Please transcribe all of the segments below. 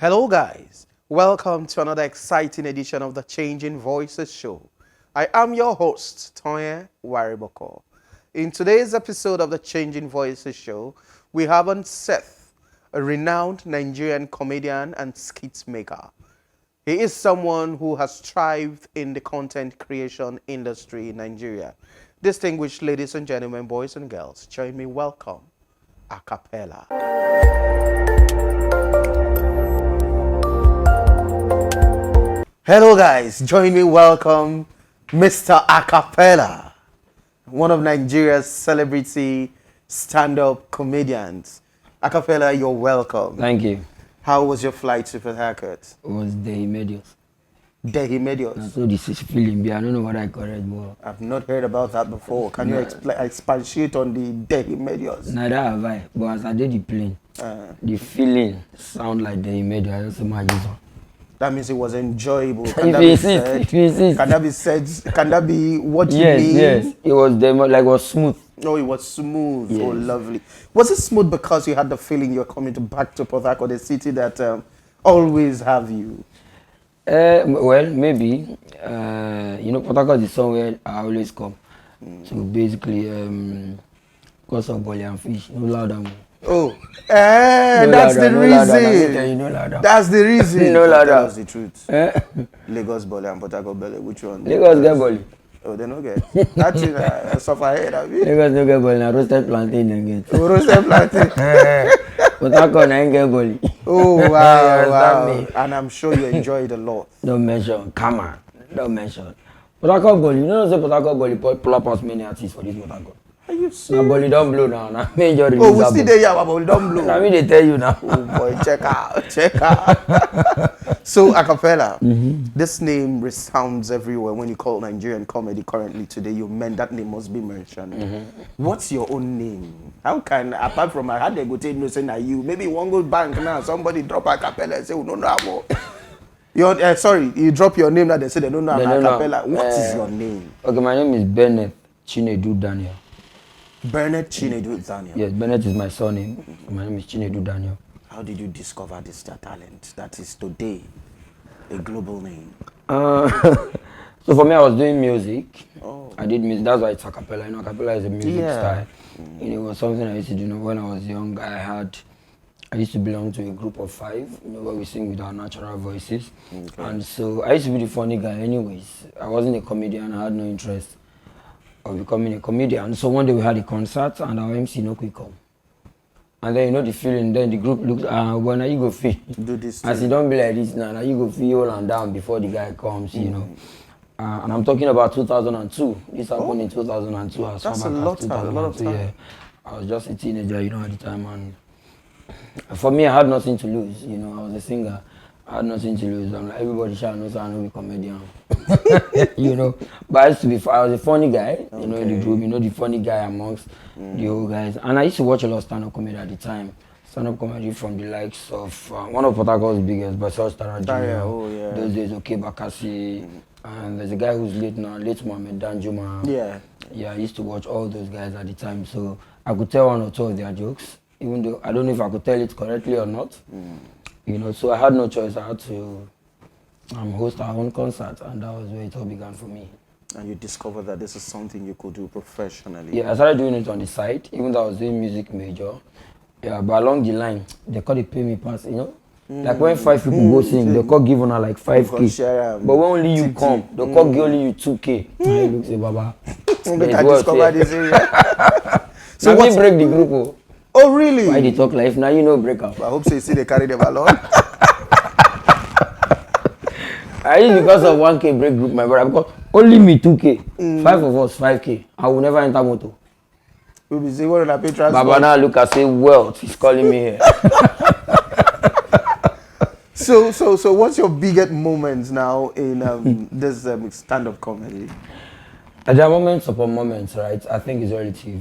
Hello, guys. Welcome to another exciting edition of the Changing Voices Show. I am your host, Toye Wariboko. In today's episode of the Changing Voices Show, we have on Seth, a renowned Nigerian comedian and skit maker. He is someone who has thrived in the content creation industry in Nigeria. Distinguished ladies and gentlemen, boys and girls, join me welcome Acapalla. Hello guys, join me welcome Mr. Acapalla, one of Nigeria's celebrity stand-up comedians. Acapalla, you're welcome. Thank you. How was your flight to Port Harcourt? It was the Medios. Dehi Medios. So this is feeling, I don't know what I correct, but I've not heard about that before. Can you expatiate on the Dehi Medios? neither have I. But as I did the plane, the feeling sound like the Medios. I just imagine so. That means it was enjoyable. Can that be said? Can that be what you yes, mean? Yes, it was it was smooth. Oh, it was smooth. Yes. Oh, lovely. Was it smooth because you had the feeling you're coming back to Port Harcourt, the city that always have you? Well, maybe. Port Harcourt is somewhere I always come. So basically, because of Bolly and fish, no louder. Oh, that's the reason. That's the reason. No louder. Tell us the truth. Lagos Bolly and Port Harcourt Bolly, which one? Lagos get Bolly. Oh, they don't get. That's in suffer head, have you? Lagos no get Bolly, na roasted plantain again. Oh, roasted plantain. Port Harcourt na get Bolly. Oh, wow. And I'm sure you enjoy it a lot. Don't mention, come on. Don't mention. Port Harcourt Bolly, you know, Port Harcourt Bolly pull up as many artists for this Port Harcourt. Are you serious? Now Bolly don't blow now. Now major release. Oh, we still there, yeah, but Bolly don't blow. Now me they tell you now. Oh boy, check out. So Acapalla, this name resounds everywhere when you call Nigerian comedy currently today. You meant that name must be mentioned. What's your own name? How can, apart from I had they go tell no say na you, maybe one go bank now, somebody drop Acapalla and say, oh, no, no more. You drop your name now, they say they don't know Acapalla. What is your name? Okay, my name is Bennett Chinedu Daniel. Bernard Chinedu Daniel. Yes, Bennett is my surname. My name is Chinedu Daniel. How did you discover this talent that is today a global name? So for me, I was doing music. Oh. I did music. That's why it's Acapalla. You know, Acapalla is a music style. It was something I used to do. When I was young, I used to belong to a group of 5, where we sing with our natural voices. Okay. And so I used to be the funny guy anyways. I wasn't a comedian. I had no interest of becoming a comedian. So one day we had a concert and our MC no quick come. And then the feeling, then the group looked, when are you go feel? Do this. As you don't be like this now, you go feel all and down before the guy comes, you know. And I'm talking about 2002. This happened in 2002. That's a lot of time. Yeah. I was just a teenager, at the time. And for me, I had nothing to lose, I was a singer. I had nothing to lose. I'm like, everybody shall know, so I know we comedian. But I used to be, I was a funny guy, in the group, the funny guy amongst the old guys. And I used to watch a lot of stand-up comedy at the time. Stand-up comedy from the likes of, one of Port Harcourt's biggest, Basel Stara Jr. Those days, okay, Bakassi. And there's a guy who's late now, late Mohammed Danjuma. Yeah, I used to watch all those guys at the time. So I could tell 1 or 2 of their jokes, even though I don't know if I could tell it correctly or not. So I had no choice. I had to host our own concert, and that was where it all began for me. And you discovered that this is something you could do professionally? Yeah, I started doing it on the side, even though I was doing music major. Yeah, but along the line, they call it pay me pass, Like when 5 people go sing, they call give on like 5K. But when only you come, they call give only you 2K. And you look say, Baba. I discovered this area. So we break the group. Oh, really? Why they talk like now you know break up? I hope so you see they carry them along. I used because of 1K break group, my brother, because only me 2K. 5 of us 5K. I will never enter motor. We'll be saying what on a pay transport. Baba now look and say wealth. He's calling me here. So what's your biggest moments now in this stand-up comedy? There are moments upon moments, right? I think it's relative.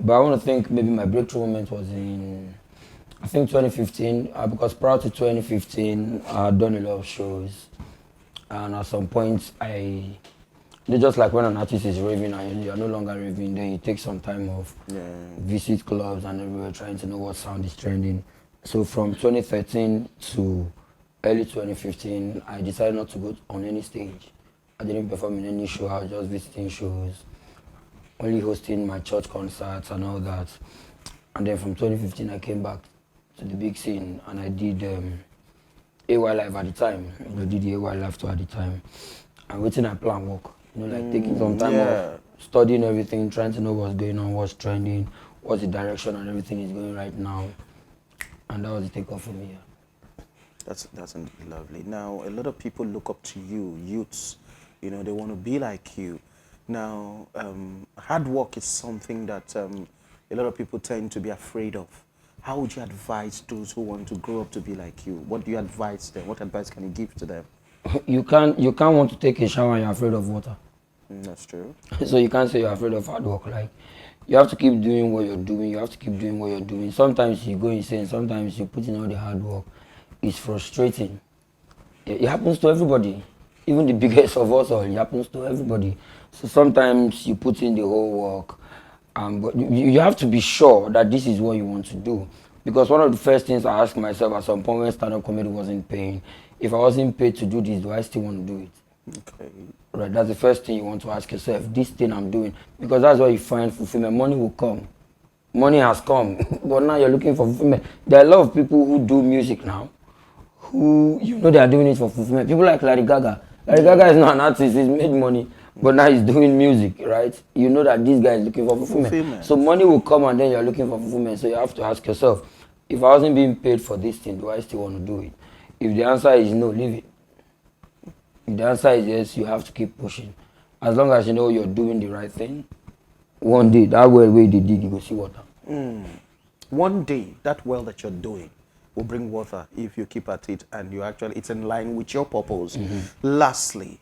But I want to think maybe my breakthrough moment was in, I think 2015, because prior to 2015, I had done a lot of shows. And at some point, just like when an artist is raving and you're no longer raving, then you take some time off, visit clubs and everywhere trying to know what sound is trending. So from 2013 to early 2015, I decided not to go on any stage. I didn't perform in any show. I was just visiting shows, only hosting my church concerts and all that. And then from 2015, I came back to the big scene and I did AY Live at the time. I did the AY Live tour at the time. And waiting I plan work. Like taking some time off, studying everything, trying to know what's going on, what's trending, what's the direction and everything is going right now. And that was the takeoff for me. Yeah. That's lovely. Now, a lot of people look up to you, youths. They want to be like you. Now, hard work is something that a lot of people tend to be afraid of. How would you advise those who want to grow up to be like you? What do you advise them? What advice can you give to them? You can't want to take a shower and you're afraid of water. That's true. So you can't say you're afraid of hard work. Like, you have to keep doing what you're doing. You have to keep doing what you're doing. Sometimes you go insane. Sometimes you put in all the hard work. It's frustrating. It happens to everybody. Even the biggest of us all, it happens to everybody. So sometimes you put in the whole work. But you have to be sure that this is what you want to do. Because one of the first things I asked myself at some point when stand-up comedy wasn't paying, if I wasn't paid to do this, do I still want to do it? Okay. Right, that's the first thing you want to ask yourself, this thing I'm doing. Because that's where you find fulfillment. Money will come. Money has come. But now you're looking for fulfillment. There are a lot of people who do music now, who they are doing it for fulfillment. People like Lady Gaga. Lady Gaga is not an artist, he's made money. But now he's doing music, right? You know that this guy is looking for fulfillment. So money will come and then you're looking for fulfillment. So you have to ask yourself, if I wasn't being paid for this thing, do I still want to do it? If the answer is no, leave it. If the answer is yes, you have to keep pushing. As long as you know you're doing the right thing, one day, that well where you dig, you go see water. One day, that well that you're doing will bring water if you keep at it and it's in line with your purpose. Lastly,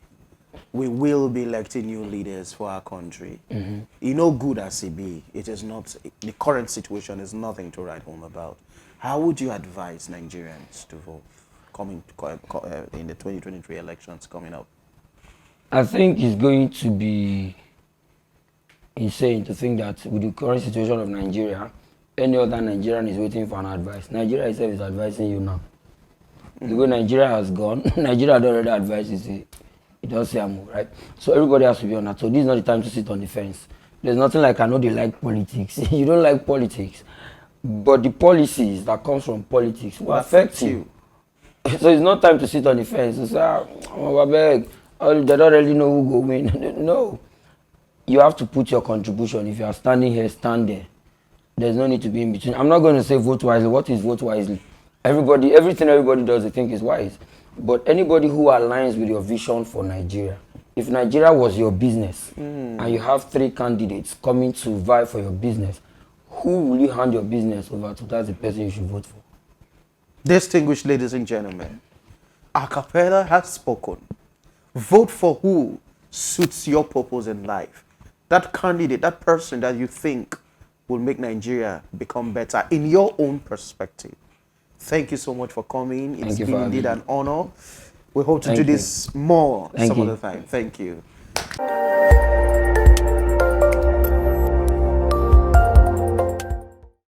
we will be electing new leaders for our country. Good as it be, it is not, the current situation is nothing to write home about. How would you advise Nigerians to vote in the 2023 elections coming up? I think it's going to be insane to think that with the current situation of Nigeria, any other Nigerian is waiting for an advice. Nigeria itself is advising you now. The way Nigeria has gone, Nigeria had already advised you. It does say I'm right. So everybody has to be on that. So this is not the time to sit on the fence. There's nothing like I know they like politics. You don't like politics. But the policies that comes from politics will affect you. So it's not time to sit on the fence and say, they don't really know who will win. No. You have to put your contribution. If you are standing here, stand there. There's no need to be in between. I'm not going to say vote wisely. What is vote wisely? Everything everybody does, they think is wise. But anybody who aligns with your vision for Nigeria, if Nigeria was your business and you have 3 candidates coming to vie for your business, who will you hand your business over to? That's the person you should vote for. Distinguished ladies and gentlemen, Acapalla has spoken. Vote for who suits your purpose in life. That candidate, that person that you think will make Nigeria become better in your own perspective. Thank you so much for coming. It's been indeed an honor. We hope to do this more some other time. Thank you.